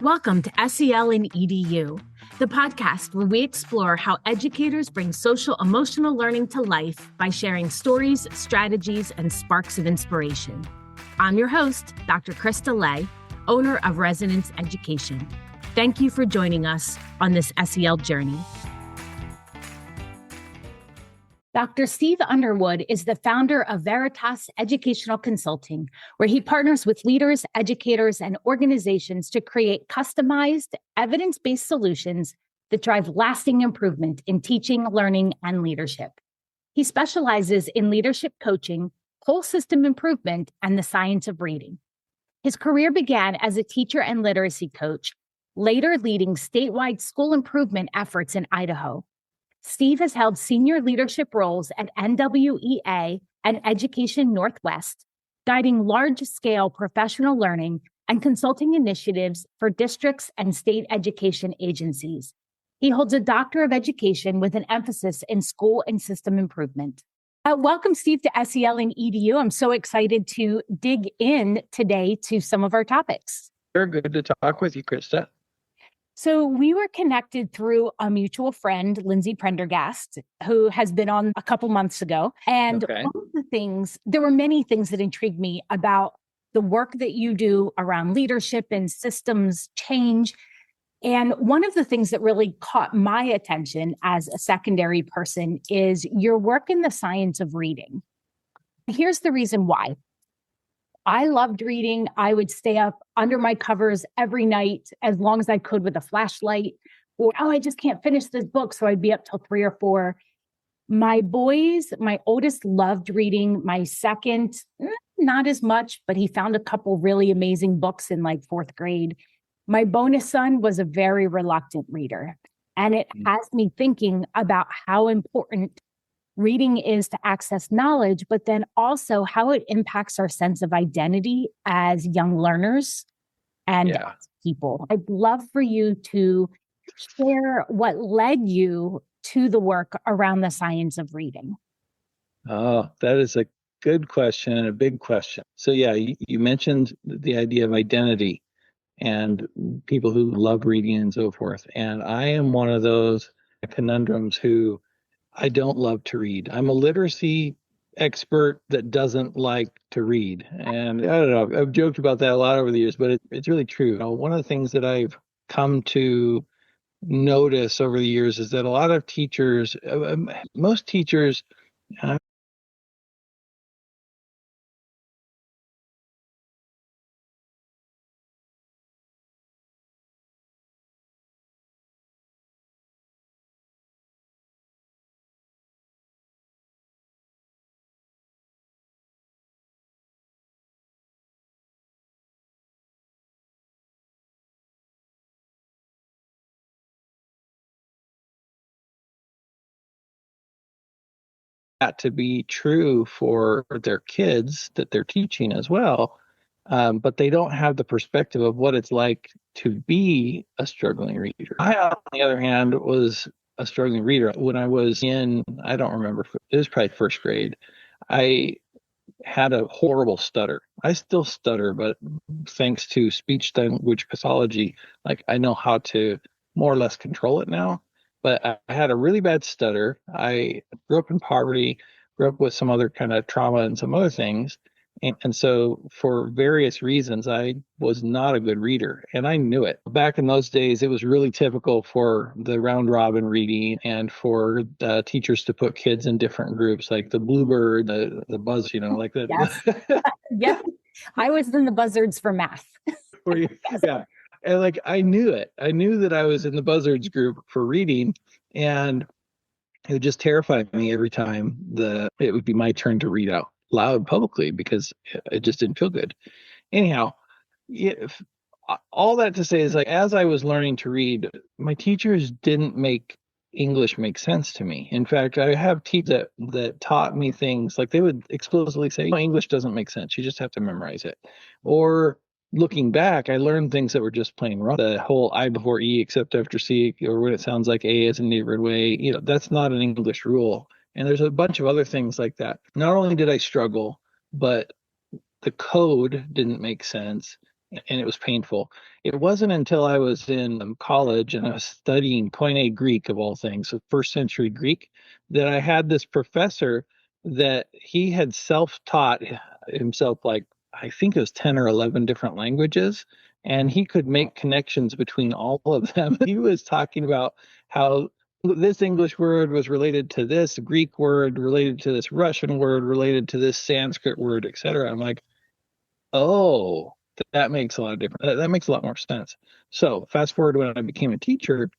Welcome to SEL and EDU, the podcast where we explore how educators bring social emotional learning to life by sharing stories, strategies, and sparks of inspiration. I'm your host, Dr. Krista Lay, owner of Resonance Education. Thank you for joining us on this SEL journey. Dr. Steve Underwood is the founder of Veritas Educational Consulting, where he partners with leaders, educators, and organizations to create customized, evidence-based solutions that drive lasting improvement in teaching, learning, and leadership. He specializes in leadership coaching, whole system improvement, and the science of reading. His career began as a teacher and literacy coach, later leading statewide school improvement efforts in Idaho. Steve has held senior leadership roles at NWEA and Education Northwest, guiding large-scale professional learning and consulting initiatives for districts and state education agencies. He holds a Doctor of Education with an emphasis in school and system improvement. Welcome, Steve, to SEL and EDU. I'm so excited to dig in today to some of our topics. Very good to talk with you, Krista. So we were connected through a mutual friend, Lindsay Prendergast, who has been on a couple months ago. And One of the things, there were many things that intrigued me about the work that you do around leadership and systems change. And one of the things that really caught my attention as a secondary person is your work in the science of reading. Here's the reason why. I loved reading. I would stay up under my covers every night as long as I could with a flashlight, or, I just can't finish this book. So I'd be up till 3 or 4. My boys, my oldest loved reading. My second, not as much, but he found a couple really amazing books in like 4th grade. My bonus son was a very reluctant reader. And it has me thinking about how important reading is to access knowledge, but then also how it impacts our sense of identity as young learners and people. I'd love for you to share what led you to the work around the science of reading. Oh, that is a good question and a big question. So you mentioned the idea of identity and people who love reading and so forth. And I am one of those conundrums who I don't love to read. I'm a literacy expert that doesn't like to read. And I don't know, I've joked about that a lot over the years, but it's really true. One of the things that I've come to notice over the years is that a lot of teachers, most teachers, that to be true for their kids that they're teaching as well. But they don't have the perspective of what it's like to be a struggling reader. I, on the other hand, was a struggling reader. When I was in, I don't remember, it was probably 1st grade, I had a horrible stutter. I still stutter, but thanks to speech language pathology, like I know how to more or less control it now. But I had a really bad stutter. I grew up in poverty, grew up with some other kind of trauma and some other things. And so for various reasons, I was not a good reader, and I knew it. Back in those days, it was really typical for the round robin reading and for teachers to put kids in different groups, like the bluebird, the buzz, like that. Yes. Yes. I was in the buzzards for math. Yeah. And like, I knew it. I knew that I was in the buzzards group for reading, and it would just terrify me every time it would be my turn to read out loud publicly because it just didn't feel good. Anyhow, all that to say is, like, as I was learning to read, my teachers didn't make English make sense to me. In fact, I have teachers that taught me things like they would explicitly say, English doesn't make sense. You just have to memorize it. Or looking back, I learned things that were just plain wrong. The whole I before E except after C, or when it sounds like A is a neighborhood way, that's not an English rule. And there's a bunch of other things like that. Not only did I struggle, but the code didn't make sense. and it was painful. It wasn't until I was in college and I was studying Koine Greek, of all things, so first century Greek, that I had this professor that he had self-taught himself, like I think it was 10 or 11 different languages, and he could make connections between all of them. He was talking about how this English word was related to this Greek word, related to this Russian word, related to this Sanskrit word, etc. I'm like, oh, that makes a lot of difference. That makes a lot more sense. So fast forward when I became a teacher,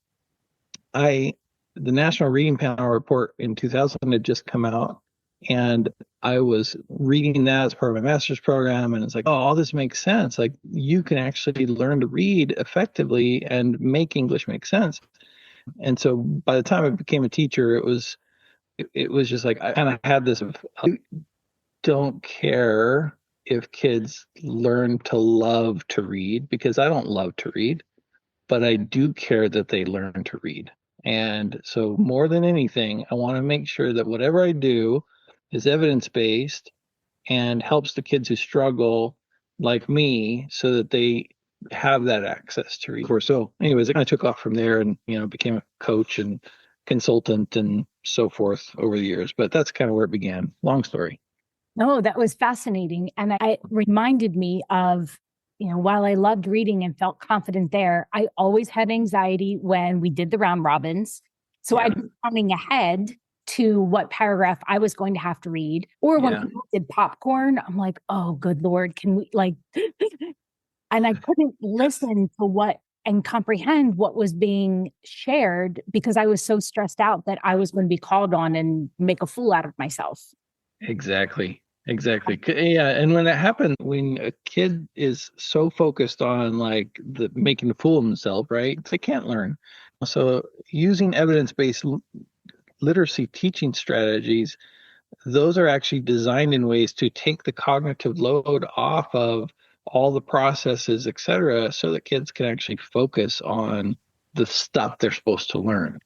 I the National Reading Panel report in 2000 had just come out, and I was reading that as part of my master's program, and it's like, oh, all this makes sense. Like you can actually learn to read effectively and make English make sense. And so by the time I became a teacher, it was just like I kind of had this of, I don't care if kids learn to love to read, because I don't love to read, but I do care that they learn to read. And so more than anything, I want to make sure that whatever I do is evidence-based and helps the kids who struggle like me so that they have that access to read. So anyways, I kind of took off from there and, became a coach and consultant and so forth over the years. But that's kind of where it began. Long story. Oh, that was fascinating. And it reminded me of, while I loved reading and felt confident there, I always had anxiety when we did the round robins. So I'd be counting ahead to what paragraph I was going to have to read. Or when people did popcorn, I'm like, oh, good Lord, can we and I couldn't listen to and comprehend what was being shared because I was so stressed out that I was going to be called on and make a fool out of myself. Exactly. Yeah, and when that happens, when a kid is so focused on like making a fool of themselves, right? They can't learn. So using evidence-based literacy teaching strategies, those are actually designed in ways to take the cognitive load off of all the processes, et cetera, so that kids can actually focus on the stuff they're supposed to learn.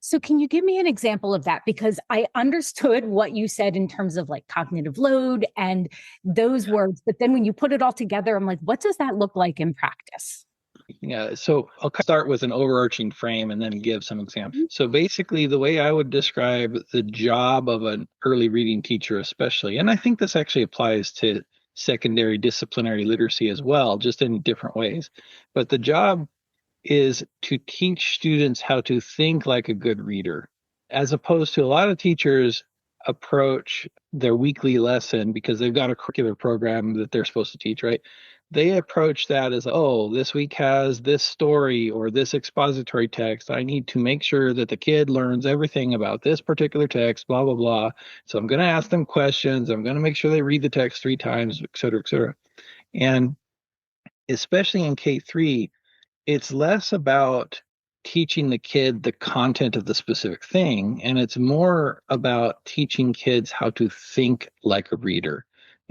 So can you give me an example of that? Because I understood what you said in terms of like cognitive load and those words, but then when you put it all together, I'm like, what does that look like in practice? Yeah, so I'll start with an overarching frame and then give some examples. So basically, the way I would describe the job of an early reading teacher, especially, and I think this actually applies to secondary disciplinary literacy as well, just in different ways. But the job is to teach students how to think like a good reader, as opposed to a lot of teachers approach their weekly lesson because they've got a curricular program that they're supposed to teach, right? They approach that as, oh, this week has this story or this expository text. I need to make sure that the kid learns everything about this particular text, blah, blah, blah. So I'm going to ask them questions. I'm going to make sure they read the text 3 times, et cetera, et cetera. And especially in K3, it's less about teaching the kid the content of the specific thing, and it's more about teaching kids how to think like a reader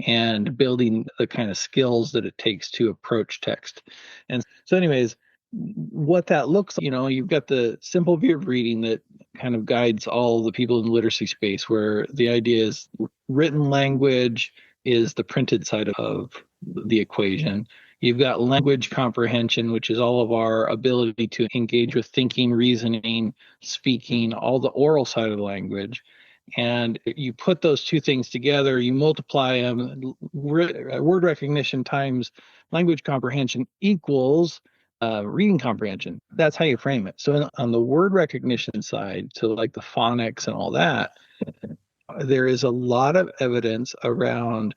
and building the kind of skills that it takes to approach text. And so anyways, what that looks like, you've got the simple view of reading that kind of guides all the people in the literacy space, where the idea is written language is the printed side of the equation. You've got language comprehension, which is all of our ability to engage with thinking, reasoning, speaking, all the oral side of the language. And you put those two things together, you multiply them, word recognition times language comprehension equals reading comprehension. That's how you frame it. So on the word recognition side, so like the phonics and all that, there is a lot of evidence around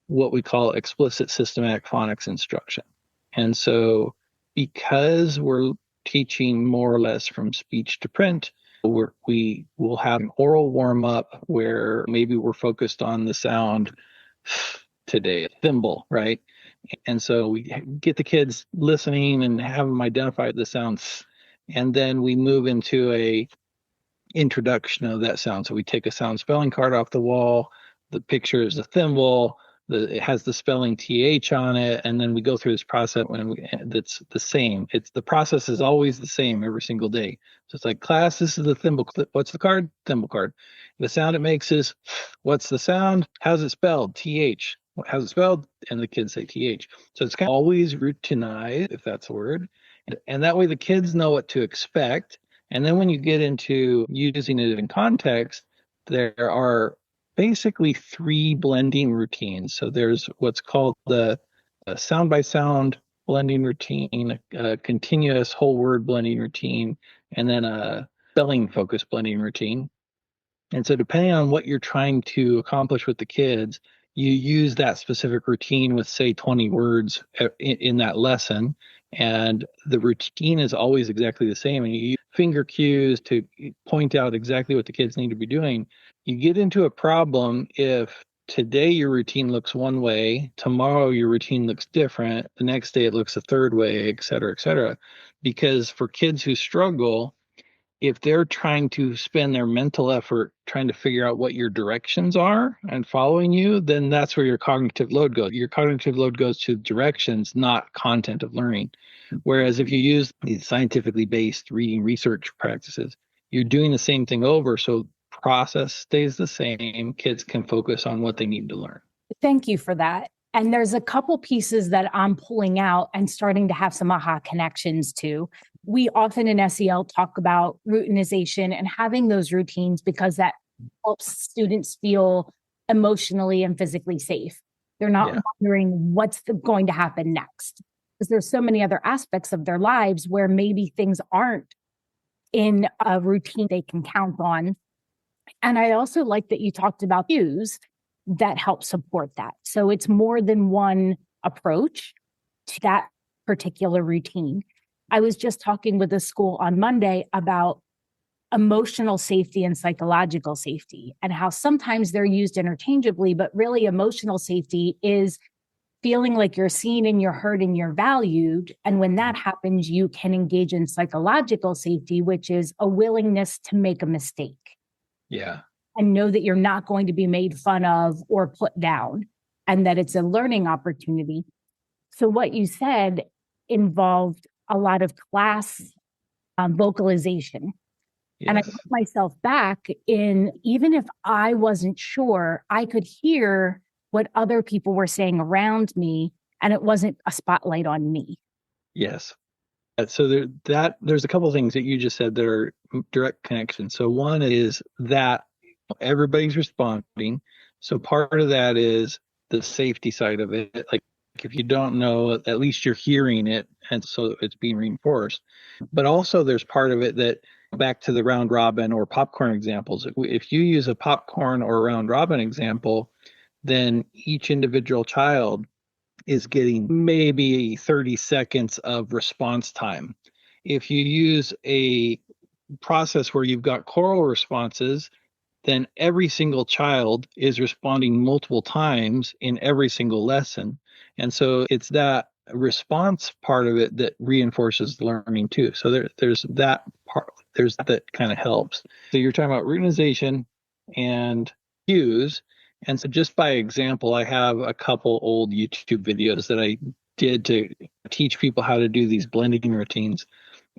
what we call explicit systematic phonics instruction. And so because we're teaching more or less from speech to print, we will have an oral warm up where maybe we're focused on the sound today, thimble, right? And so we get the kids listening and have them identify the sounds. And then we move into a introduction of that sound. So we take a sound spelling card off the wall. The picture is a thimble. It has the spelling th on it, and then we go through this process that's the same. The process is always the same every single day. So it's like, class, this is the thimble. What's the card? Thimble card. The sound it makes is, what's the sound? How's it spelled? Th. how's it spelled? And the kids say TH. So it's kind of always routinized, if that's a word. And that way the kids know what to expect. And then when you get into using it in context, there are basically three blending routines. So there's what's called the sound by sound blending routine, a continuous whole word blending routine, and then a spelling focused blending routine. And so, depending on what you're trying to accomplish with the kids, you use that specific routine with, say, 20 words in that lesson. And the routine is always exactly the same. And you use finger cues to point out exactly what the kids need to be doing. You get into a problem if today your routine looks one way, tomorrow your routine looks different, the next day it looks a third way, et cetera, et cetera. Because for kids who struggle, if they're trying to spend their mental effort trying to figure out what your directions are and following you, then that's where your cognitive load goes. Your cognitive load goes to directions, not content of learning. Whereas if you use these scientifically based reading research practices, you're doing the same thing over. So process stays the same. Kids can focus on what they need to learn. Thank you for that. And there's a couple pieces that I'm pulling out and starting to have some aha connections to. We often in SEL talk about routinization and having those routines because that helps students feel emotionally and physically safe. They're not wondering what's going to happen next, because there's so many other aspects of their lives where maybe things aren't in a routine they can count on. And I also like that you talked about cues that help support that. So it's more than one approach to that particular routine. I was just talking with a school on Monday about emotional safety and psychological safety and how sometimes they're used interchangeably, but really emotional safety is feeling like you're seen and you're heard and you're valued. And when that happens, you can engage in psychological safety, which is a willingness to make a mistake. Yeah. And know that you're not going to be made fun of or put down and that it's a learning opportunity. So what you said involved a lot of class vocalization. Yes. And I put myself back in, even if I wasn't sure, I could hear what other people were saying around me, and it wasn't a spotlight on me. Yes. So there's a couple of things that you just said that are direct connections. So one is that everybody's responding. So part of that is the safety side of it. Like if you don't know, at least you're hearing it. And so it's being reinforced. But also there's part of it that back to the round robin or popcorn examples. If you use a popcorn or round robin example, then each individual child is getting maybe 30 seconds of response time. If you use a process where you've got choral responses, then every single child is responding multiple times in every single lesson. And so it's that response part of it that reinforces the learning too. So there's that part, that kind of helps. So you're talking about routinization and cues. And so just by example, I have a couple old YouTube videos that I did to teach people how to do these blending routines.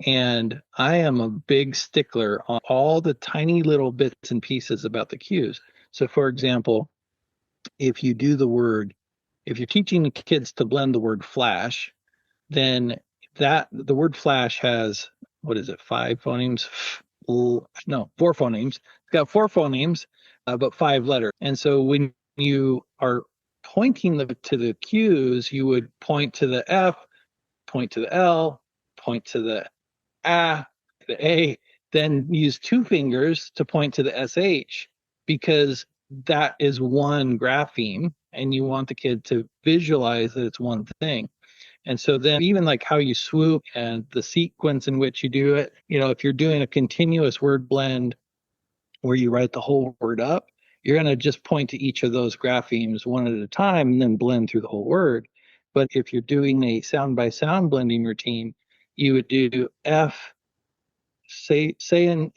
And I am a big stickler on all the tiny little bits and pieces about the cues. So for example, if you do if you're teaching kids to blend the word flash, then the word flash has, what is it, 5 phonemes? No, 4 phonemes. It's got 4 phonemes, but 5 letters. And so when you are pointing to the cues, you would point to the F, point to the L, point to the A, then use 2 fingers to point to the SH, because that is one grapheme and you want the kid to visualize that it's one thing. And so then even like how you swoop and the sequence in which you do it, if you're doing a continuous word blend where you write the whole word up, you're going to just point to each of those graphemes one at a time and then blend through the whole word. But if you're doing a sound by sound blending routine, you would do F, say and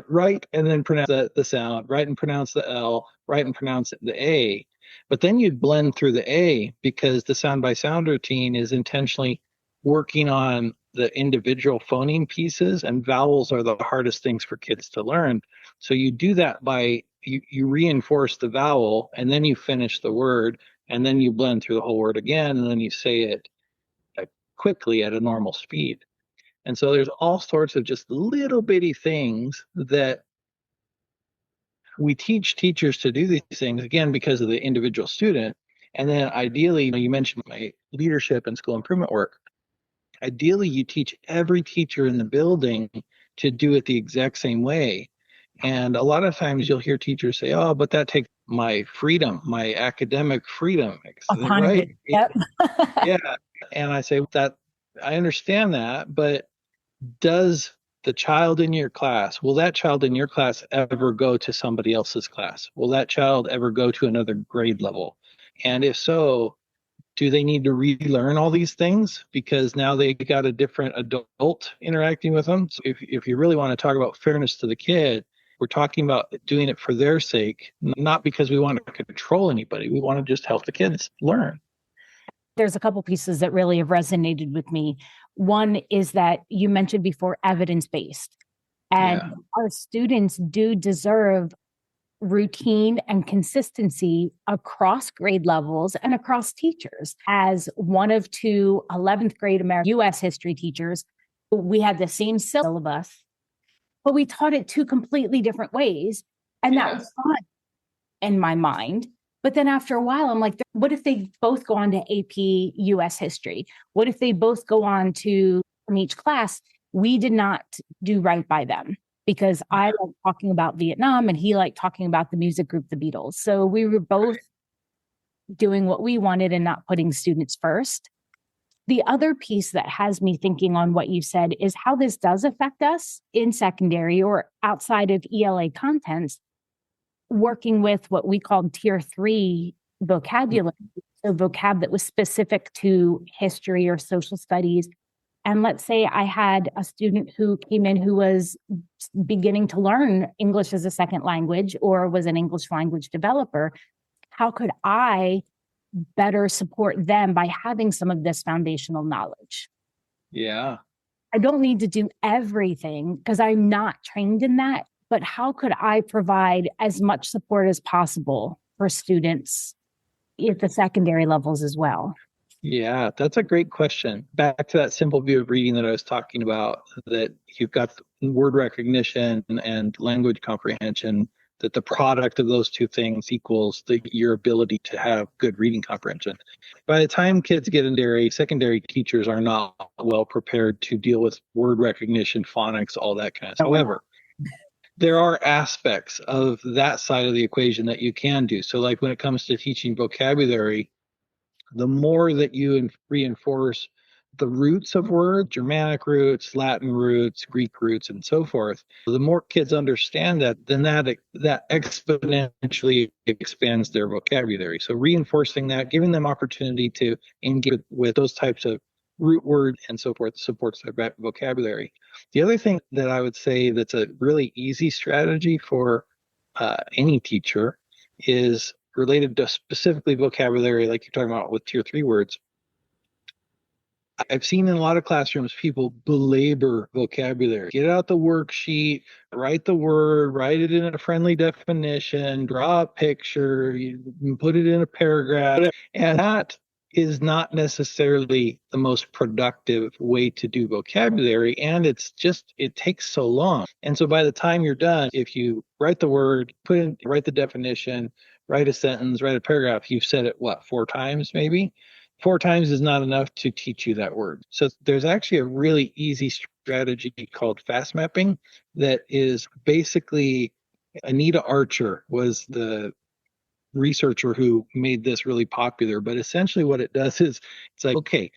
write and then pronounce the sound, write and pronounce the L, write and pronounce the A. But then you'd blend through the A, because the sound by sound routine is intentionally working on the individual phoneme pieces, and vowels are the hardest things for kids to learn. So you do that by you reinforce the vowel and then you finish the word, and then you blend through the whole word again, and then you say it quickly at a normal speed. And so there's all sorts of just little bitty things that we teach teachers to do these things, again, because of the individual student. And then ideally, you mentioned my leadership and school improvement work. Ideally, you teach every teacher in the building to do it the exact same way. And a lot of times you'll hear teachers say, oh, but that takes my freedom, my academic freedom. Right? Yep. Yeah. And I say that I understand that, but does the child in your class, will that child in your class ever go to somebody else's class? Will that child ever go to another grade level? And if so, do they need to relearn all these things because now they got a different adult interacting with them? So if you really want to talk about fairness to the kid, we're talking about doing it for their sake, not because we want to control anybody. We want to just help the kids learn. There's a couple pieces that really have resonated with me. One is that you mentioned before evidence-based, and our students do deserve routine and consistency across grade levels and across teachers. As one of two 11th grade American US history teachers, we had the same syllabus, but we taught it two completely different ways. And that was fun in my mind. But then after a while, I'm like, what if they both go on to AP US history? What if they both go on to, from each class, we did not do right by them because I like talking about Vietnam and he liked talking about the music group, the Beatles. So we were both doing what we wanted and not putting students first. The other piece that has me thinking on what you said is how this does affect us in secondary or outside of ELA contents, working with what we called tier 3 vocabulary, so vocab that was specific to history or social studies. And let's say I had a student who came in who was beginning to learn English as a second language or was an English language developer. How could I better support them by having some of this foundational knowledge? Yeah. I don't need to do everything because I'm not trained in that, but how could I provide as much support as possible for students at the secondary levels as well? Yeah, that's a great question. Back to that simple view of reading that I was talking about, that you've got word recognition and language comprehension, that the product of those two things equals your ability to have good reading comprehension. By the time kids get into dairy, secondary teachers are not well prepared to deal with word recognition, phonics, all that kind of stuff. However, there are aspects of that side of the equation that you can do. So like when it comes to teaching vocabulary, the more that you reinforce the roots of words, Germanic roots, Latin roots, Greek roots, and so forth, the more kids understand that, then that exponentially expands their vocabulary. So reinforcing that, giving them opportunity to engage with those types of root words and so forth supports their vocabulary. The other thing that I would say that's a really easy strategy for any teacher is related to specifically vocabulary, like you're talking about with tier 3 words. I've seen in a lot of classrooms people belabor vocabulary. Get out the worksheet, write the word, write it in a friendly definition, draw a picture, you put it in a paragraph, and that is not necessarily the most productive way to do vocabulary, and it takes so long. And so by the time you're done, if you write the word, write the definition, write a sentence, write a paragraph, you've said it, 4 times maybe? 4 times is not enough to teach you that word. So there's actually a really easy strategy called fast mapping that is basically, Anita Archer was the researcher who made this really popular. But essentially what it does is it's like, okay,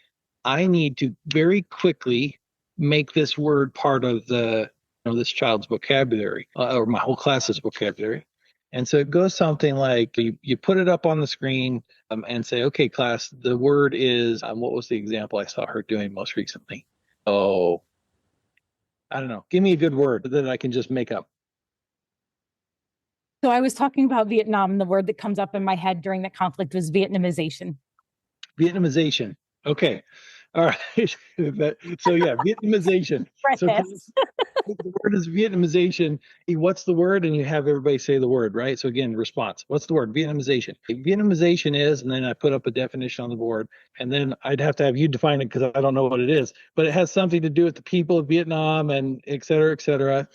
I need to very quickly make this word part of this child's vocabulary or my whole class's vocabulary. And so it goes something like you put it up on the screen and say, okay, class, the word is, what was the example I saw her doing most recently? Oh, I don't know. Give me a good word that I can just make up. So I was talking about Vietnam, and the word that comes up in my head during the conflict was Vietnamization. Vietnamization. Okay. All right. So yeah, Vietnamization. So The word is Vietnamization. What's the word? And you have everybody say the word, right? So again, response. What's the word? Vietnamization. Vietnamization is, and then I put up a definition on the board, and then I'd have to have you define it because I don't know what it is, but it has something to do with the people of Vietnam and et cetera, et cetera.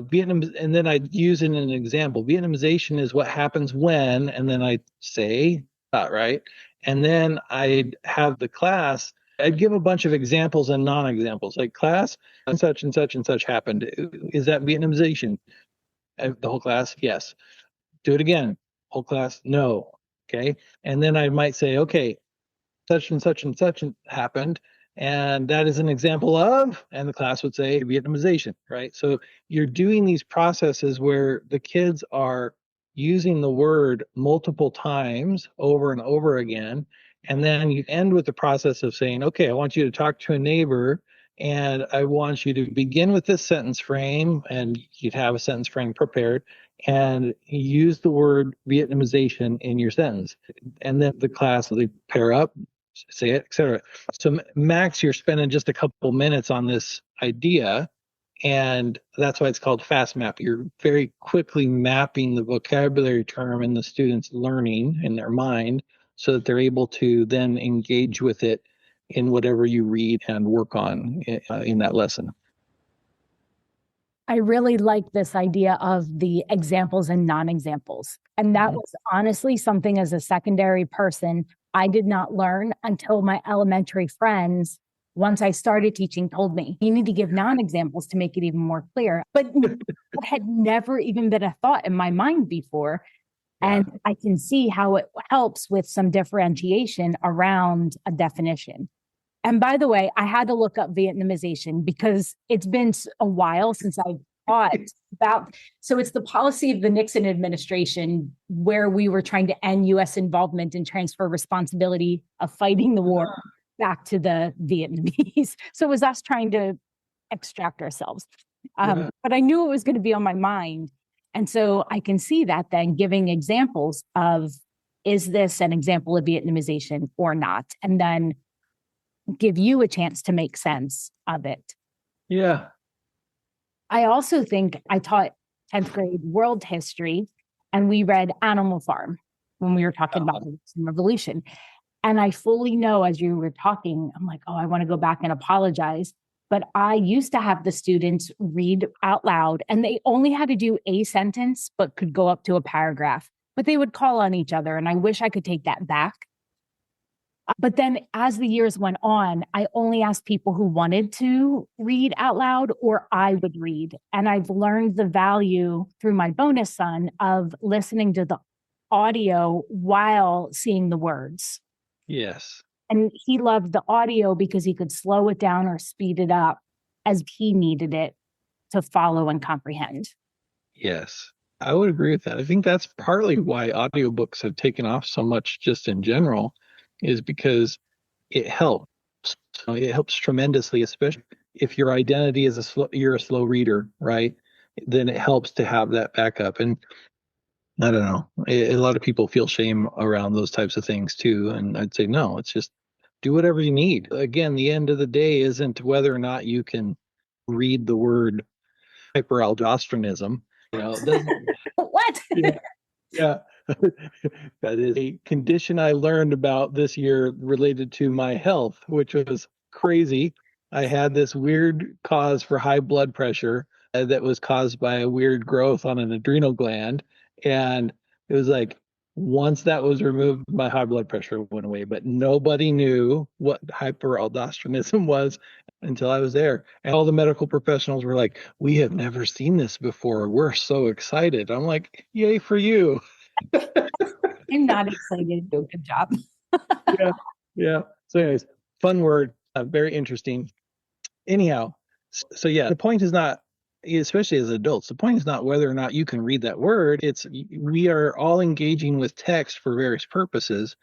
Vietnam, and then I'd use it in an example. Vietnamization is what happens when, and then I say, right? And then I'd have the class, I'd give a bunch of examples and non-examples, like class, and such and such and such happened. Is that Vietnamization? The whole class, yes. Do it again. Whole class, no. Okay. And then I might say, okay, such and such happened. And that is an example of, and the class would say Vietnamization, right? So you're doing these processes where the kids are using the word multiple times over and over again. And then you end with the process of saying, okay, I want you to talk to a neighbor and I want you to begin with this sentence frame, and you'd have a sentence frame prepared and use the word Vietnamization in your sentence. And then the class, they pair up, say it, etc. So max, you're spending just a couple minutes on this idea, and that's why it's called fast map. You're very quickly mapping the vocabulary term in the students' learning in their mind so that they're able to then engage with it in whatever you read and work on in that lesson. I really like this idea of the examples and non-examples. And that was honestly something as a secondary person I did not learn until my elementary friends, once I started teaching, told me, you need to give non-examples to make it even more clear. But it had never even been a thought in my mind before. Yeah. And I can see how it helps with some differentiation around a definition. And by the way, I had to look up Vietnamization because it's been a while since I taught about. So it's the policy of the Nixon administration where we were trying to end U.S. involvement and transfer responsibility of fighting the war back to the Vietnamese. So it was us trying to extract ourselves. But I knew it was going to be on my mind. And so I can see that then giving examples of, is this an example of Vietnamization or not? And then give you a chance to make sense of it. Yeah. I also think I taught 10th grade world history, and we read Animal Farm when we were talking about the revolution. And I fully know as you were talking, I'm like, oh, I want to go back and apologize. But I used to have the students read out loud, and they only had to do a sentence, but could go up to a paragraph. But they would call on each other, and I wish I could take that back. But then as the years went on, I only asked people who wanted to read out loud, or I would read. And I've learned the value through my bonus son of listening to the audio while seeing the words. Yes. And he loved the audio because he could slow it down or speed it up as he needed it to follow and comprehend. Yes, I would agree with that. I think that's partly why audiobooks have taken off so much just in general, is because it helps. It helps tremendously, especially if your identity is you're a slow reader, right? Then it helps to have that backup. And I don't know, a lot of people feel shame around those types of things too. And I'd say, no, it's just do whatever you need. Again, the end of the day isn't whether or not you can read the word hyperaldosteronism. You know, it doesn't. What? Yeah. That is a condition I learned about this year related to my health, which was crazy. I had this weird cause for high blood pressure that was caused by a weird growth on an adrenal gland. And it was like, once that was removed, my high blood pressure went away. But nobody knew what hyperaldosteronism was until I was there. And all the medical professionals were like, we have never seen this before. We're so excited. I'm like, yay for you. I'm not excited. Good job. Yeah. Yeah. So anyways, fun word. Very interesting. Anyhow, so yeah, the point is not, especially as adults, the point is not whether or not you can read that word. It's we are all engaging with text for various purposes.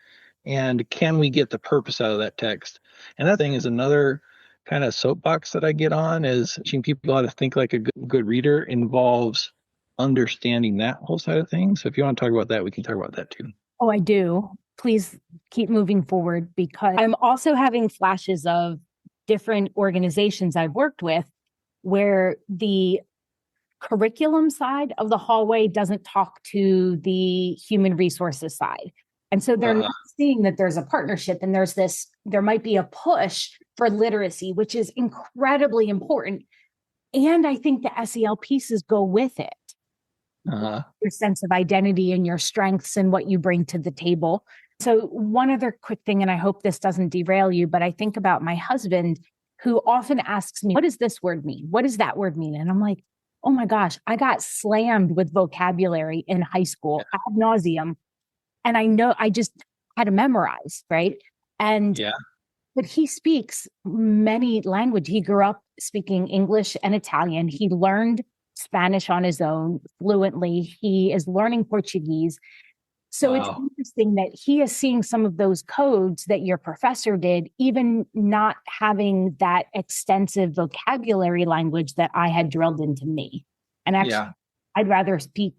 And can we get the purpose out of that text? And that thing is another kind of soapbox that I get on, is teaching people how to think like a good reader involves understanding that whole side of things. So if you want to talk about that, we can talk about that too. Oh, I do. Please keep moving forward, because I'm also having flashes of different organizations I've worked with where the curriculum side of the hallway doesn't talk to the human resources side. And so they're not seeing that there's a partnership and there might be a push for literacy, which is incredibly important. And I think the SEL pieces go with it. Your sense of identity and your strengths and what you bring to the table. So one other quick thing, and I hope this doesn't derail you, but I think about my husband who often asks me, what does this word mean? What does that word mean? And I'm like, oh my gosh, I got slammed with vocabulary in high school ad nauseum. And I know I just had to memorize, right? And but he speaks many languages. He grew up speaking English and Italian. He learned Spanish on his own fluently. He is learning Portuguese. So it's interesting that he is seeing some of those codes that your professor did, even not having that extensive vocabulary language that I had drilled into me. And actually, I'd rather speak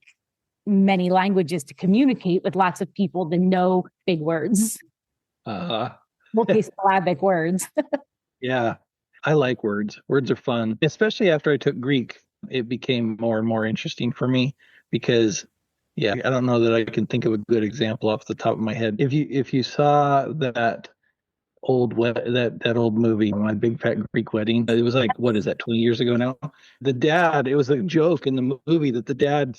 many languages to communicate with lots of people than know big words. Multisyllabic words. Yeah, I like words. Words are fun, especially after I took Greek. It became more and more interesting for me because, I don't know that I can think of a good example off the top of my head. If you saw that old movie, My Big Fat Greek Wedding, it was like, what is that, 20 years ago now? The dad, it was a joke in the movie that the dad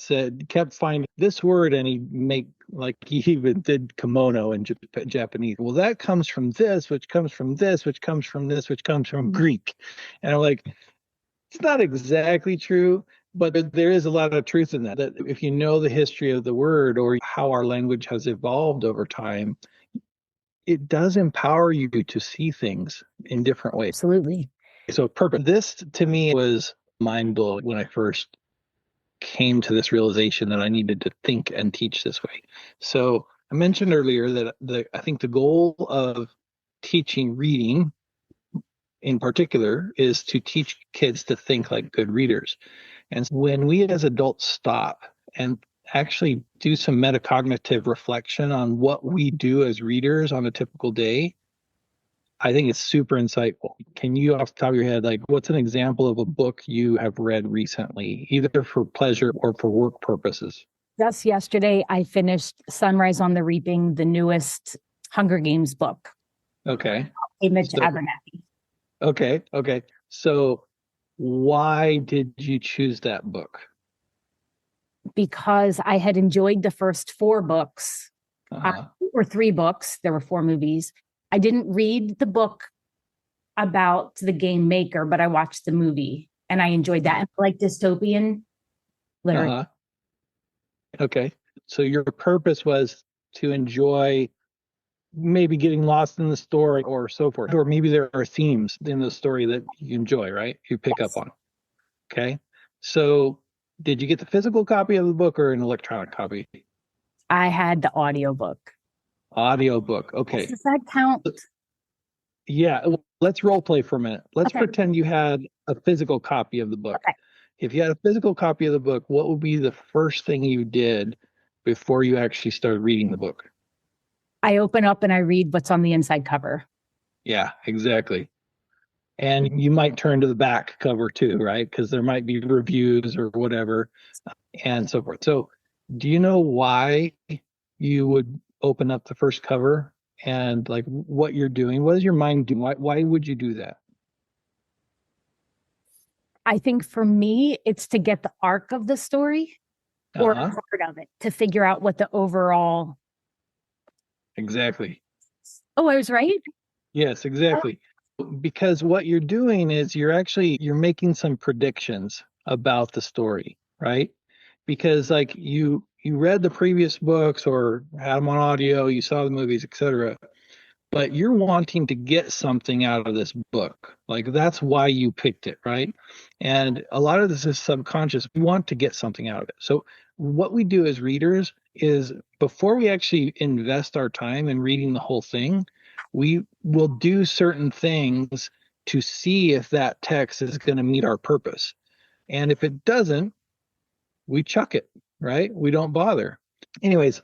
kept finding this word, and he even did kimono in Japanese. Well, that comes from this, which comes from this, which comes from this, which comes from Greek. And I'm like, it's not exactly true, but there is a lot of truth in that if you know the history of the word or how our language has evolved over time, it does empower you to see things in different ways. Absolutely. So this to me was mind-blowing when I first came to this realization that I needed to think and teach this way. So I mentioned earlier that I think the goal of teaching reading in particular is to teach kids to think like good readers. And when we as adults stop and actually do some metacognitive reflection on what we do as readers on a typical day, I think it's super insightful. Can you, off the top of your head, what's an example of a book you have read recently, either for pleasure or for work purposes? Just yesterday, I finished Sunrise on the Reaping, the newest Hunger Games book. Okay. Image Abernathy. Okay. So why did you choose that book? Because I had enjoyed the first 4 books, or 3 books. There were 4 movies. I didn't read the book about the game maker, but I watched the movie and I enjoyed that. And I like dystopian literature. Okay. So your purpose was to enjoy maybe getting lost in the story or so forth, or maybe there are themes in the story that you enjoy, right? You pick up on. Okay. So did you get the physical copy of the book or an electronic copy? I had the audiobook. Okay. Does that count? Yeah. Let's role play for a minute. Let's pretend you had a physical copy of the book. Okay. If you had a physical copy of the book, what would be the first thing you did before you actually started reading the book? I open up and I read what's on the inside cover. Yeah, exactly. And you might turn to the back cover too, right? Because there might be reviews or whatever and so forth. So do you know why you would open up the first cover and what you're doing? What is your mind doing? Why would you do that? I think for me, it's to get the arc of the story or part of it, to figure out what the overall. Exactly. Oh, I was right? Yes, exactly. Because what you're doing is you're making some predictions about the story, right? Because you read the previous books or had them on audio, you saw the movies, etc. But you're wanting to get something out of this book. That's why you picked it, right? And a lot of this is subconscious. We want to get something out of it. So what we do as readers is before we actually invest our time in reading the whole thing, we will do certain things to see if that text is going to meet our purpose. And if it doesn't, we chuck it, right? We don't bother. Anyways,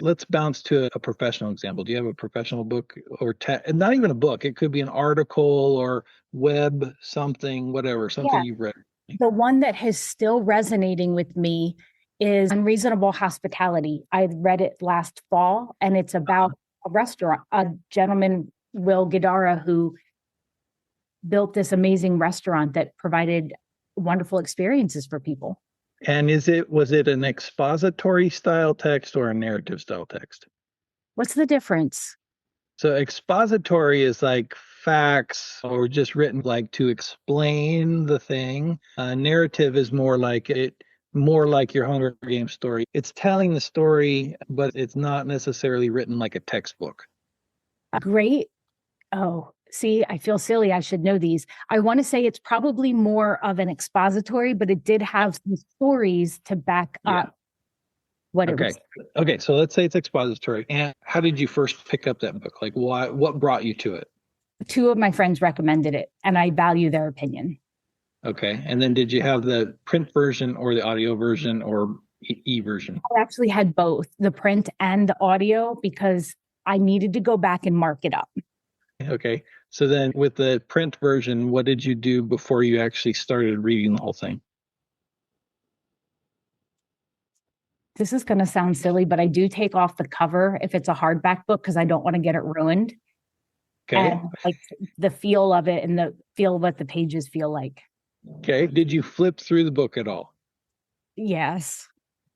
Let's bounce to a professional example. Do you have a professional book or not even a book? It could be an article or web something, whatever, something Yeah. you've read. The one that is still resonating with me is Unreasonable Hospitality. I read it last fall, and it's about a restaurant, a gentleman, Will Guidara, who built this amazing restaurant that provided wonderful experiences for people. And was it an expository style text or a narrative style text? What's the difference? So expository is like facts or just written like to explain the thing. Narrative is more like your Hunger Games story. It's telling the story, but it's not necessarily written like a textbook. Great. Oh, see, I feel silly. I should know these. I want to say it's probably more of an expository, but it did have some stories to back up what it was. Okay, so let's say it's expository. And how did you first pick up that book? Like what brought you to it? Two of my friends recommended it, and I value their opinion. Okay. And then did you have the print version or the audio version or e-version? I actually had both the print and the audio because I needed to go back and mark it up. Okay. So then with the print version, what did you do before you actually started reading the whole thing? This is going to sound silly, but I do take off the cover if it's a hardback book because I don't want to get it ruined. Okay. And like the feel of it and the feel of what the pages feel like. Okay. Did you flip through the book at all? Yes.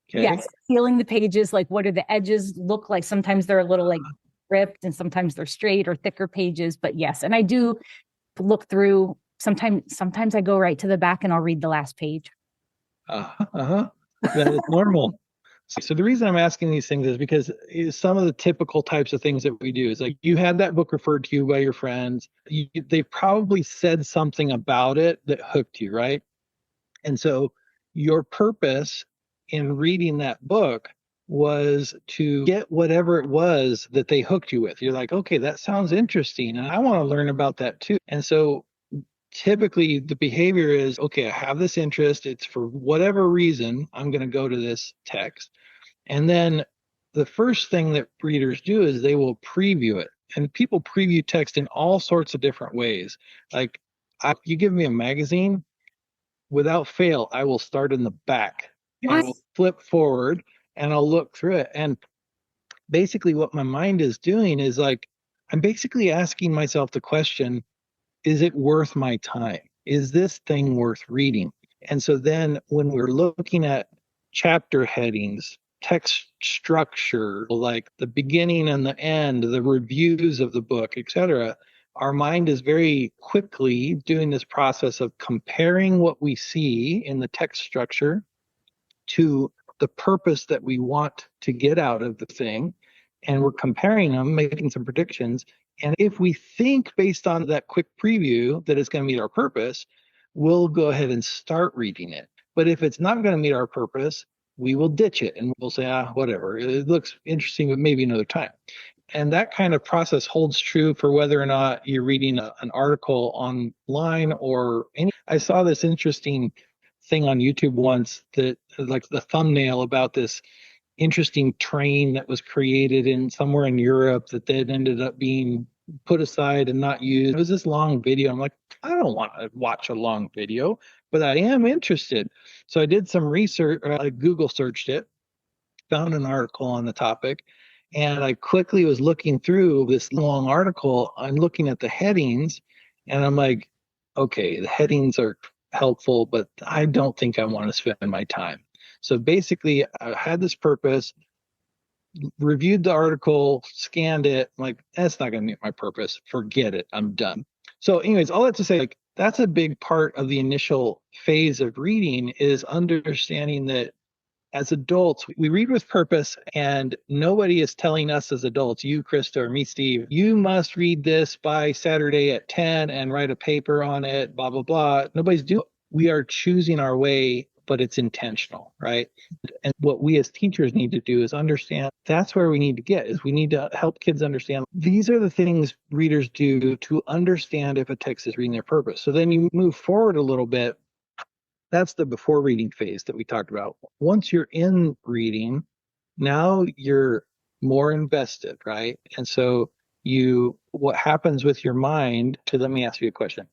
Okay. Yes. Feeling the pages, like what do the edges look like? Sometimes they're a little like ripped and sometimes they're straight or thicker pages. But yes, and I do look through. Sometimes I go right to the back and I'll read the last page. That is normal. So the reason I'm asking these things is because some of the typical types of things that we do is like you had that book referred to you by your friends. They probably said something about it that hooked you, right? And so your purpose in reading that book was to get whatever it was that they hooked you with. You're like, okay, that sounds interesting, and I want to learn about that too. And so typically the behavior is, okay, I have this interest. It's for whatever reason, I'm going to go to this text. And then the first thing that readers do is they will preview it. And people preview text in all sorts of different ways. Like, you give me a magazine, without fail, I will start in the back. I will flip forward and I'll look through it. And basically, what my mind is doing is like, I'm basically asking myself the question, is it worth my time? Is this thing worth reading? And so then when we're looking at chapter headings, text structure, like the beginning and the end, the reviews of the book, etc., our mind is very quickly doing this process of comparing what we see in the text structure to the purpose that we want to get out of the thing. And we're comparing them, making some predictions. And if we think based on that quick preview that it's going to meet our purpose, we'll go ahead and start reading it. But if it's not going to meet our purpose, we will ditch it and we'll say, whatever. It looks interesting, but maybe another time. And that kind of process holds true for whether or not you're reading an article online or any. I saw this interesting thing on YouTube once that, like, the thumbnail about this interesting train that was created in somewhere in Europe that then ended up being put aside and not used. It was this long video. I'm like, I don't want to watch a long video, but I am interested. So I did some research, I Google searched it, found an article on the topic, and I quickly was looking through this long article. I'm looking at the headings, and I'm like, okay, the headings are helpful, but I don't think I want to spend my time. So basically, I had this purpose, reviewed the article, scanned it, like, that's not going to meet my purpose. Forget it. I'm done. So anyways, all that to say, like, that's a big part of the initial phase of reading is understanding that as adults, we read with purpose, and nobody is telling us as adults, you, Krista, or me, Steve, you must read this by Saturday at 10 and write a paper on it, blah, blah, blah. Nobody's doing it. We are choosing our way, but it's intentional, right? And what we as teachers need to do is understand that's where we need to get, is we need to help kids understand these are the things readers do to understand if a text is reading their purpose. So then you move forward a little bit. That's the before reading phase that we talked about. Once you're in reading, Now you're more invested, right? And so what happens with your mind, so let me ask you a question.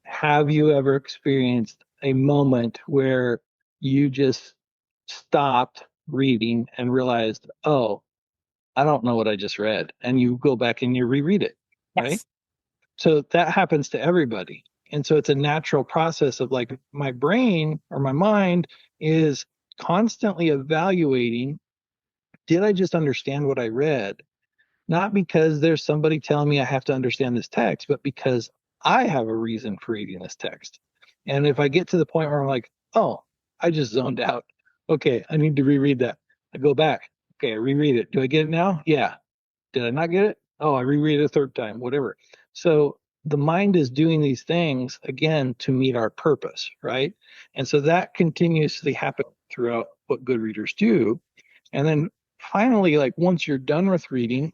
Have you ever experienced a moment where you just stopped reading and realized, oh, I don't know what I just read? And you go back and you reread it, right? Yes. So that happens to everybody. And so it's a natural process of like my brain or my mind is constantly evaluating, did I just understand what I read? Not because there's somebody telling me I have to understand this text, but because I have a reason for reading this text. And if I get to the point where I'm like, oh, I just zoned out. Okay, I need to reread that. I go back. Okay, I reread it. Do I get it now? Yeah. Did I not get it? Oh, I reread it a third time, whatever. So the mind is doing these things again to meet our purpose, right? And so that continuously happens throughout what good readers do. And then finally, like once you're done with reading,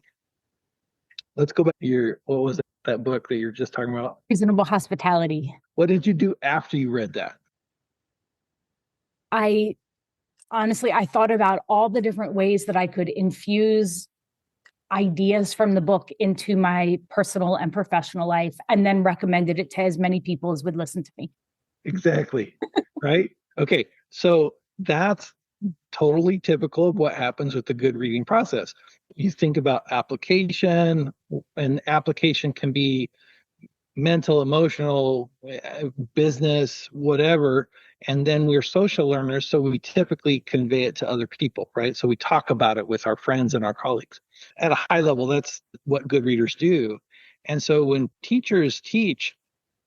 let's go back to what was that book that you're just talking about? Reasonable hospitality. What did you do after you read that? I honestly, I thought about all the different ways that I could infuse ideas from the book into my personal and professional life, and then recommended it to as many people as would listen to me. Exactly. Right? Okay. So that's totally typical of what happens with the good reading process. You think about application, and application can be mental, emotional, business, whatever. And then we're social learners, so we typically convey it to other people, right? So we talk about it with our friends and our colleagues. At a high level, that's what good readers do. And so when teachers teach,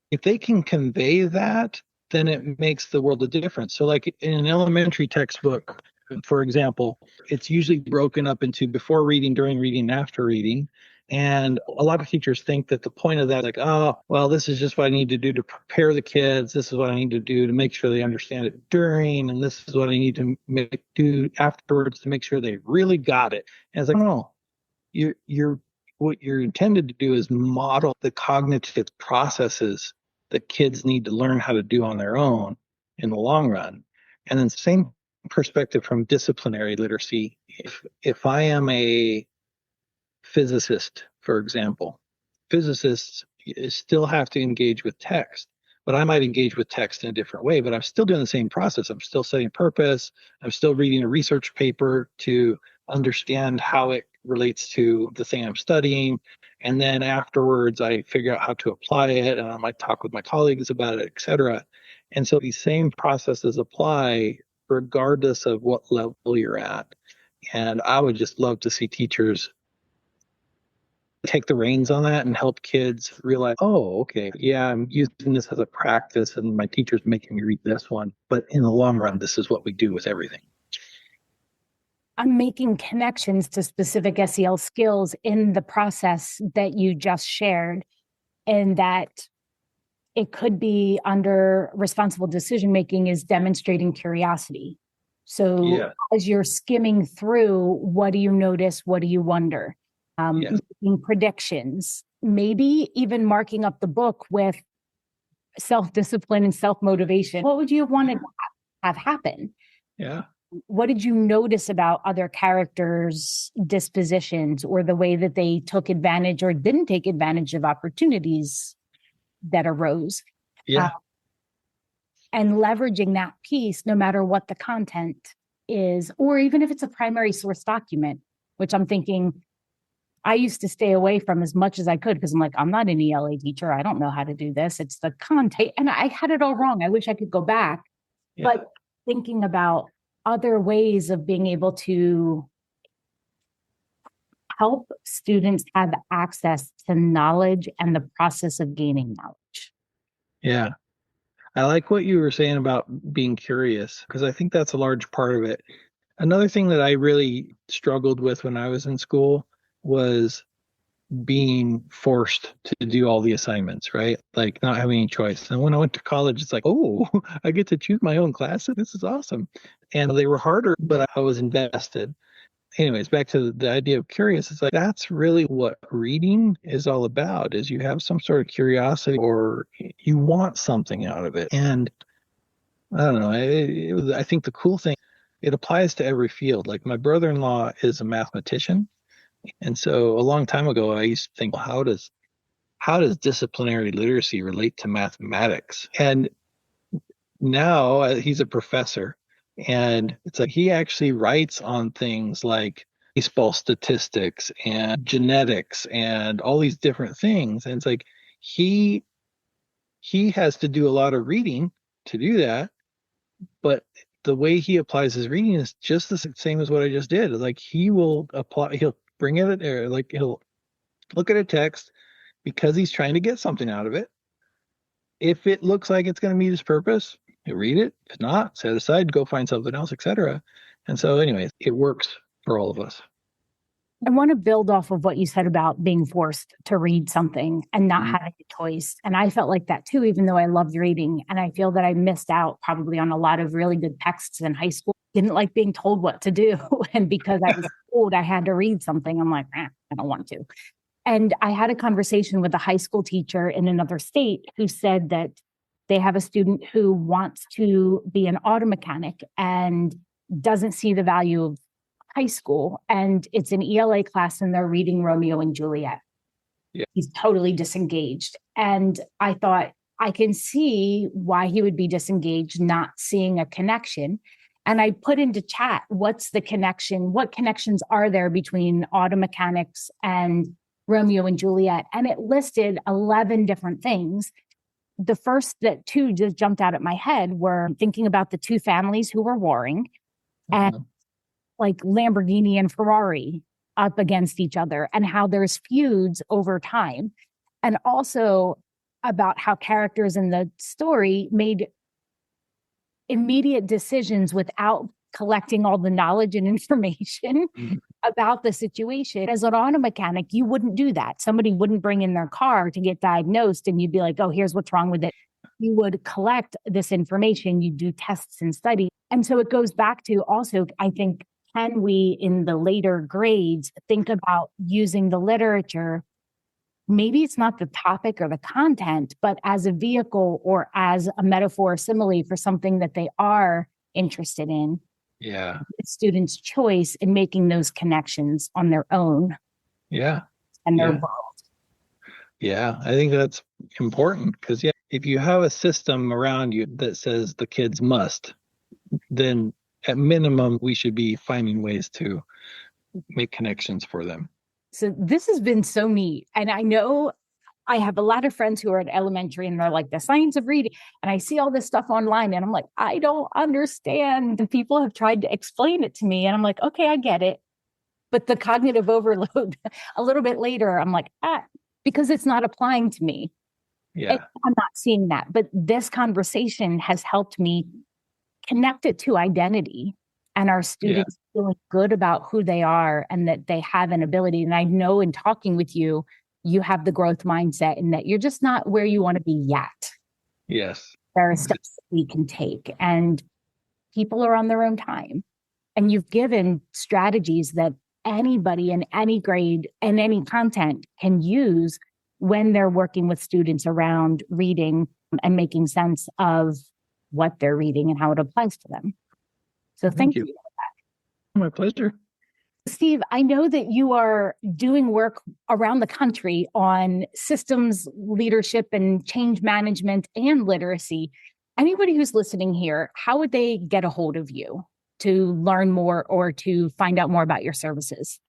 if they can convey that, then it makes the world a difference. So, like in an elementary textbook, for example, it's usually broken up into before reading, during reading, after reading. And a lot of teachers think that the point of that, like, oh, well, this is just what I need to do to prepare the kids. This is what I need to do to make sure they understand it during, and this is what I need to do afterwards to make sure they really got it. And it's like, no, you're what you're intended to do is model the cognitive processes that kids need to learn how to do on their own in the long run. And then same perspective from disciplinary literacy. If I am a physicist, for example, physicists still have to engage with text, but I might engage with text in a different way, but I'm still doing the same process. I'm still setting purpose. I'm still reading a research paper to understand how it relates to the thing I'm studying. And then afterwards, I figure out how to apply it, and I might talk with my colleagues about it, et cetera. And so these same processes apply regardless of what level you're at. And I would just love to see teachers take the reins on that and help kids realize, oh, okay, yeah, I'm using this as a practice and my teacher's making me read this one. But in the long run, this is what we do with everything. I'm making connections to specific SEL skills in the process that you just shared, and that it could be under responsible decision making is demonstrating curiosity. So yeah, as you're skimming through, what do you notice? What do you wonder? Yes. Making predictions, maybe even marking up the book with self-discipline and self-motivation. What would you have wanted to have happen? Yeah. What did you notice about other characters' dispositions or the way that they took advantage or didn't take advantage of opportunities that arose? Yeah. And leveraging that piece, no matter what the content is, or even if it's a primary source document, which I'm thinking I used to stay away from as much as I could because I'm like, I'm not an ELA teacher. I don't know how to do this. It's the content. And I had it all wrong. I wish I could go back. Yeah. But thinking about other ways of being able to help students have access to knowledge and the process of gaining knowledge. Yeah. I like what you were saying about being curious, because I think that's a large part of it. Another thing that I really struggled with when I was in school was being forced to do all the assignments, right? Like not having any choice. And when I went to college, it's like, oh, I get to choose my own classes. This is awesome. And they were harder, but I was invested. Anyways, back to the idea of curious. It's like that's really what reading is all about, is you have some sort of curiosity or you want something out of it. And I don't know. I think the cool thing it applies to every field. Like my brother-in-law is a mathematician. And so a long time ago, I used to think, well, how does disciplinary literacy relate to mathematics? And now he's a professor, and it's like he actually writes on things like baseball statistics and genetics and all these different things. And it's like he he has to do a lot of reading to do that, but the way he applies his reading is just the same as what I just did. Like he'll bring it, or like he'll look at a text because he's trying to get something out of it. If it looks like it's going to meet his purpose, you read it. If not, set it aside, go find something else, etc. And so, anyways, it works for all of us. I want to build off of what you said about being forced to read something and not having a choice. And I felt like that too, even though I loved reading. And I feel that I missed out probably on a lot of really good texts in high school. Didn't like being told what to do. And because I was told I had to read something, I'm like, I don't want to. And I had a conversation with a high school teacher in another state who said that they have a student who wants to be an auto mechanic and doesn't see the value of high school. And it's an ELA class and they're reading Romeo and Juliet. Yeah. He's totally disengaged. And I thought, I can see why he would be disengaged, not seeing a connection. And I put into chat, what's the connection? What connections are there between auto mechanics and Romeo and Juliet? And it listed 11 different things. The first two just jumped out at my head were thinking about the two families who were warring and like Lamborghini and Ferrari up against each other and how there's feuds over time. And also about how characters in the story made immediate decisions without collecting all the knowledge and information about the situation. As an auto mechanic, you wouldn't do that. Somebody wouldn't bring in their car to get diagnosed and you'd be like, oh, here's what's wrong with it. You would collect this information, you do tests and study. And so it goes back to also, I think, can we in the later grades think about using the literature? Maybe it's not the topic or the content, but as a vehicle or as a metaphor or simile for something that they are interested in. Yeah. Students' choice in making those connections on their own. Yeah. And their world. Yeah, I think that's important because, if you have a system around you that says the kids must, then at minimum, we should be finding ways to make connections for them. So this has been so neat. And I know I have a lot of friends who are at elementary and they're like, the science of reading. And I see all this stuff online and I'm like, I don't understand. And people have tried to explain it to me. And I'm like, okay, I get it. But the cognitive overload a little bit later, I'm like, because it's not applying to me. Yeah. I'm not seeing that. But this conversation has helped me connect it to identity and our students feeling good about who they are and that they have an ability. And I know in talking with you, you have the growth mindset and that you're just not where you want to be yet. Yes. There are steps that we can take and people are on their own time. And you've given strategies that anybody in any grade and any content can use when they're working with students around reading and making sense of what they're reading and how it applies to them. So thank you for that. My pleasure. Steve, I know that you are doing work around the country on systems leadership and change management and literacy. Anybody who's listening here, how would they get a hold of you to learn more or to find out more about your services?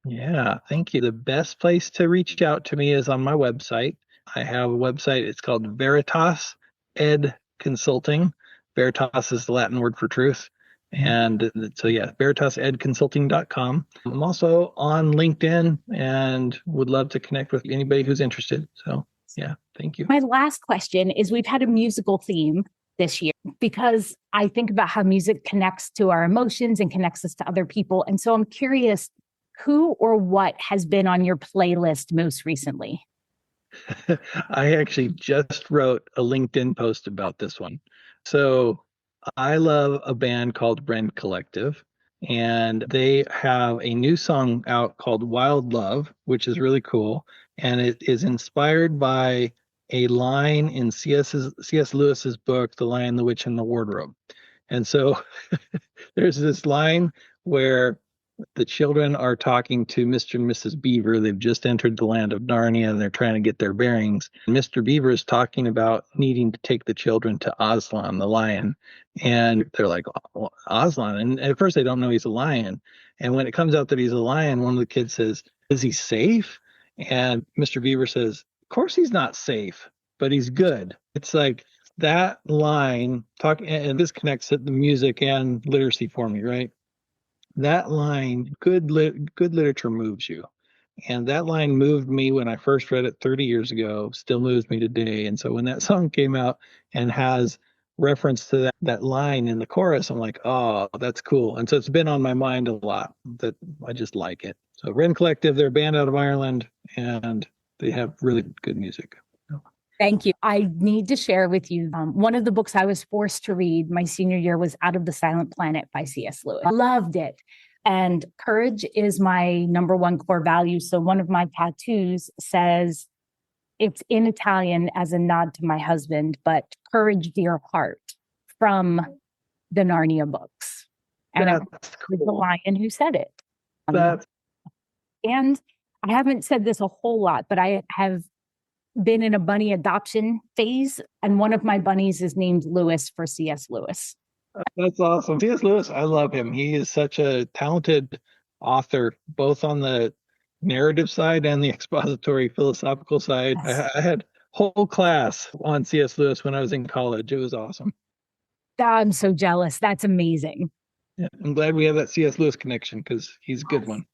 Yeah, thank you. The best place to reach out to me is on my website. I have a website. It's called Veritas Ed Consulting. Veritas is the Latin word for truth. And so, veritasedconsulting.com. I'm also on LinkedIn and would love to connect with anybody who's interested. So, thank you. My last question is, we've had a musical theme this year because I think about how music connects to our emotions and connects us to other people. And so I'm curious, who or what has been on your playlist most recently? I actually just wrote a LinkedIn post about this one. So I love a band called Brand Collective, and they have a new song out called Wild Love, which is really cool. And it is inspired by a line in C.S. Lewis's book, The Lion, the Witch, and the Wardrobe. And so there's this line where the children are talking to Mr. and Mrs. Beaver. They've just entered the land of Narnia and they're trying to get their bearings. Mr. Beaver is talking about needing to take the children to Aslan, the lion. And they're like, oh, Aslan. And at first they don't know he's a lion. And when it comes out that he's a lion, one of the kids says, is he safe? And Mr. Beaver says, of course he's not safe, but he's good. It's like that line, and this connects the music and literacy for me, right? That line, good literature moves you. And that line moved me when I first read it 30 years ago, still moves me today. And so when that song came out and has reference to that line in the chorus, I'm like, oh, that's cool. And so it's been on my mind a lot. That I just like it. So Wren Collective, they're a band out of Ireland, and they have really good music. Thank you. I need to share with you, one of the books I was forced to read my senior year was Out of the Silent Planet by C.S. Lewis. I loved it. And courage is my number one core value. So one of my tattoos says, it's in Italian as a nod to my husband, but courage, dear heart, from the Narnia books. And that's cool. The lion who said it. And I haven't said this a whole lot, but I have been in a bunny adoption phase, and one of my bunnies is named Lewis for C.S. Lewis. That's awesome. C.S. Lewis, I love him. He is such a talented author, both on the narrative side and the expository philosophical side. Yes. I had whole class on C.S. Lewis when I was in college. It was awesome. I'm so jealous. That's amazing. Yeah, I'm glad we have that C.S. Lewis connection because he's a good one.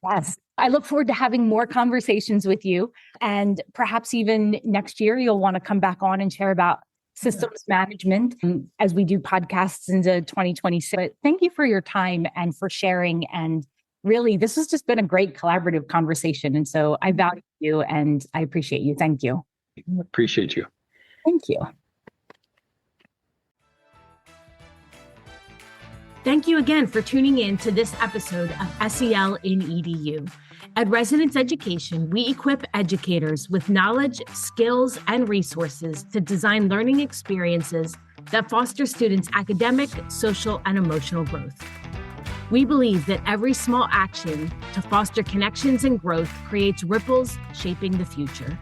Yes. I look forward to having more conversations with you. And perhaps even next year, you'll want to come back on and share about systems management as we do podcasts into 2026. But thank you for your time and for sharing. And really, this has just been a great collaborative conversation. And so I value you and I appreciate you. Thank you. Appreciate you. Thank you. Thank you again for tuning in to this episode of SEL in EDU. At Residence Education, we equip educators with knowledge, skills, and resources to design learning experiences that foster students' academic, social, and emotional growth. We believe that every small action to foster connections and growth creates ripples shaping the future.